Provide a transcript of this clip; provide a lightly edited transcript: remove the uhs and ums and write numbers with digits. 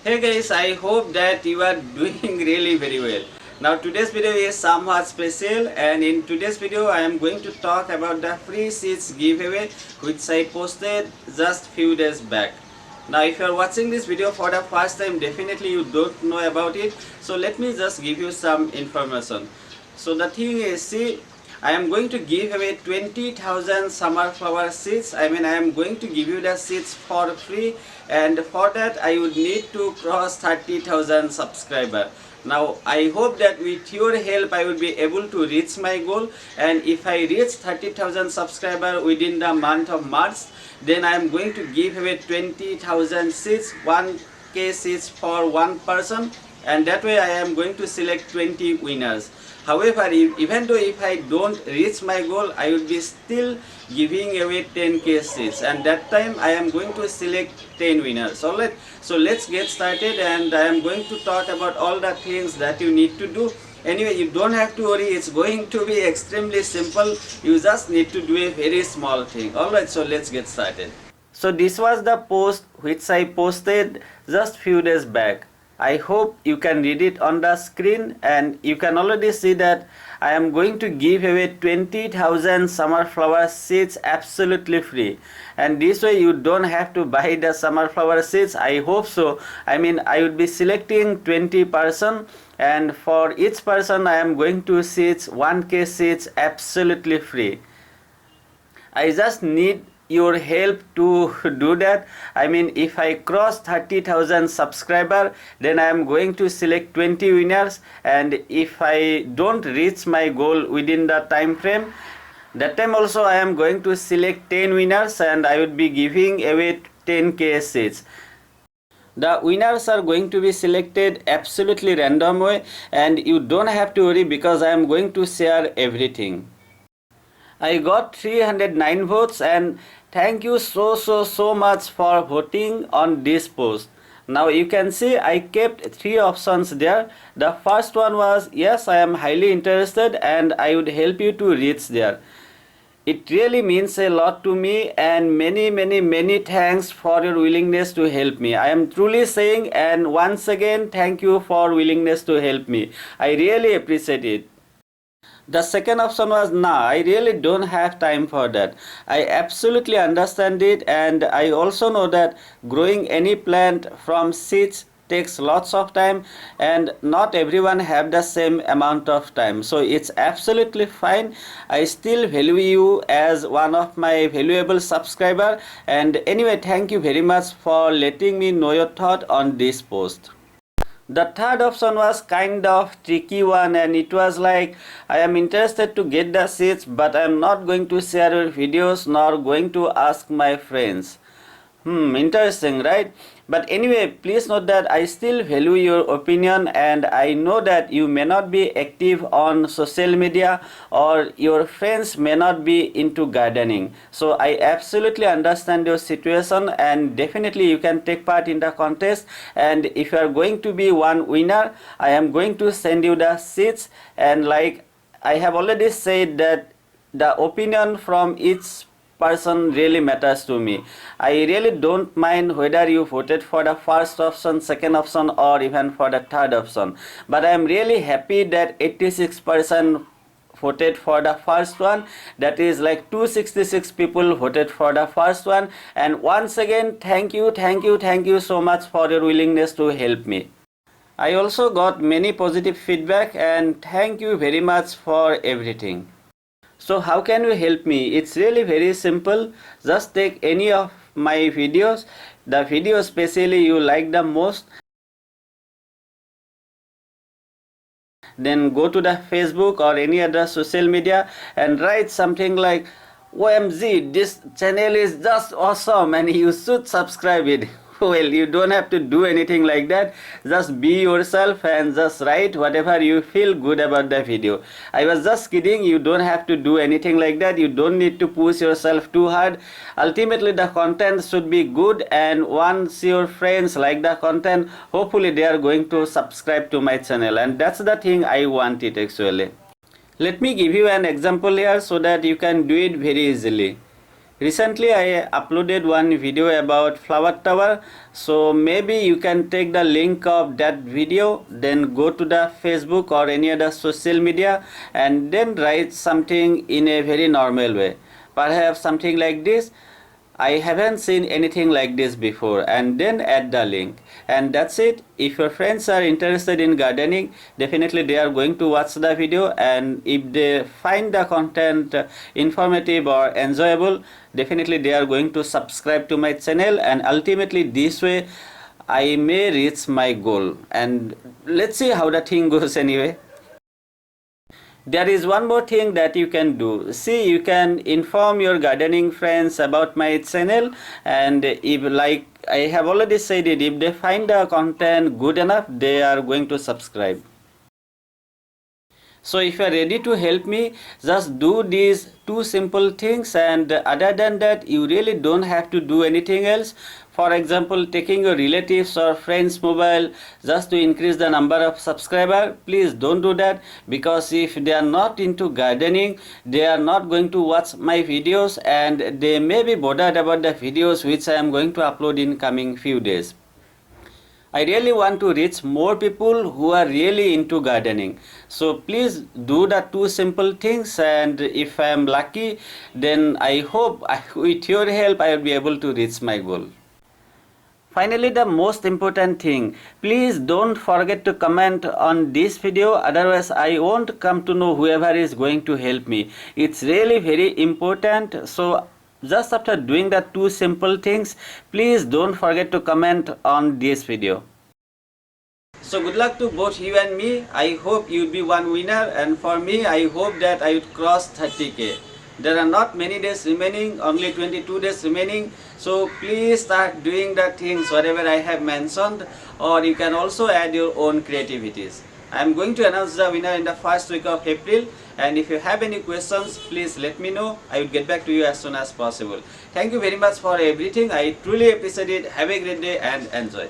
Hey guys, I hope that you are doing really very well. Now today's video is somewhat special, and in today's video I am going to talk about the free seeds giveaway which I posted just few days back. Now if you are watching this video for the first time, definitely you don't know about it, so let me just give you some information. So the thing is, see, I am going to give away 20,000 summer flower seeds. I am going to give you the seeds for free, and for that I would need to cross 30,000 subscribers. Now I hope that with your help I will be able to reach my goal, and if I reach 30,000 subscribers within the month of March, then I am going to give away 20,000 seeds, 1k seeds for one person, and that way I am going to select 20 winners. However, even though if I don't reach my goal, I will be still giving away 10k seeds, and that time I am going to select 10 winners. Alright, so let's get started, and I am going to talk about all the things that you need to do. Anyway, you don't have to worry, it's going to be extremely simple. You just need to do a very small thing. Alright, so let's get started. So this was the post which I posted just few days back. I hope you can read it on the screen, and you can already see that I am going to give away 20,000 summer flower seeds absolutely free, and this way you don't have to buy the summer flower seeds. I hope so. I would be selecting 20 person, and for each person I am going to seeds 1k seeds absolutely free. I just need your help to do that. If I cross 30,000 subscribers, then I am going to select 20 winners, and if I don't reach my goal within the time frame, that time also I am going to select 10 winners, and I would be giving away 10k seeds. The winners are going to be selected absolutely random way, and you don't have to worry because I am going to share everything. I got 309 votes, and thank you so much for voting on this post. Now you can see I kept 3 options there. The first one was, yes, I am highly interested and I would help you to reach there. It really means a lot to me, and many thanks for your willingness to help me. I am truly saying, and once again, thank you for willingness to help me. I really appreciate it. The second option was, nah, I really don't have time for that. I absolutely understand it, and I also know that growing any plant from seeds takes lots of time, and not everyone have the same amount of time, so it's absolutely fine. I still value you as one of my valuable subscriber, and anyway, thank you very much for letting me know your thought on this post. The third option was kind of tricky one, and it was like, I am interested to get the seeds, but I am not going to share your videos nor going to ask my friends. Interesting, right? But anyway, please note that I still value your opinion, and I know that you may not be active on social media or your friends may not be into gardening. So I absolutely understand your situation, and definitely you can take part in the contest, and if you are going to be one winner, I am going to send you the seeds. And like I have already said that the opinion from each person really matters to me. I really don't mind whether you voted for the first option, second option, or even for the third option, but I am really happy that 86% voted for the first one. That is like 266 people voted for the first one, and once again, thank you so much for your willingness to help me. I also got many positive feedback, and thank you very much for everything. So how can you help me? It's really very simple. Just take any of my videos, the video especially you like the most, then go to the Facebook or any other social media and write something like, OMG, this channel is just awesome and you should subscribe it. Well, you don't have to do anything like that. Just be yourself and just write whatever you feel good about the video. I was just kidding. You don't have to do anything like that. You don't need to push yourself too hard. Ultimately, the content should be good, and once your friends like the content, hopefully they are going to subscribe to my channel, and that's the thing I want it actually. Let me give you an example here so that you can do it very easily. Recently I uploaded one video about flower tower, so maybe you can take the link of that video, then go to the Facebook or any other social media and then write something in a very normal way. Perhaps something like this: I haven't seen anything like this before, and then add the link, and that's it. If your friends are interested in gardening, definitely they are going to watch the video, and if they find the content informative or enjoyable, definitely they are going to subscribe to my channel, and ultimately this way I may reach my goal. And let's see how the thing goes anyway. There is one more thing that you can do. See, you can inform your gardening friends about my channel, and if, like I have already said it, if they find the content good enough, they are going to subscribe. So if you are ready to help me, just do these two simple things, and other than that you really don't have to do anything else. For example, taking your relatives or friends mobile just to increase the number of subscribers, please don't do that, because if they are not into gardening, they are not going to watch my videos, and they may be bothered about the videos which I am going to upload in coming few days. I really want to reach more people who are really into gardening. So please do the two simple things, and if I am lucky, then I hope with your help I will be able to reach my goal. Finally, the most important thing, please don't forget to comment on this video, otherwise I won't come to know whoever is going to help me. It's really very important. So just after doing the two simple things, please don't forget to comment on this video. So good luck to both you and me. I hope you would be one winner, and for me, I hope that I would cross 30k. There are not many days remaining, only 22 days remaining. So please start doing the things whatever I have mentioned, or you can also add your own creativities. I am going to announce the winner in the first week of April, and if you have any questions, please let me know. I will get back to you as soon as possible. Thank you very much for everything. I truly appreciate it. Have a great day and enjoy.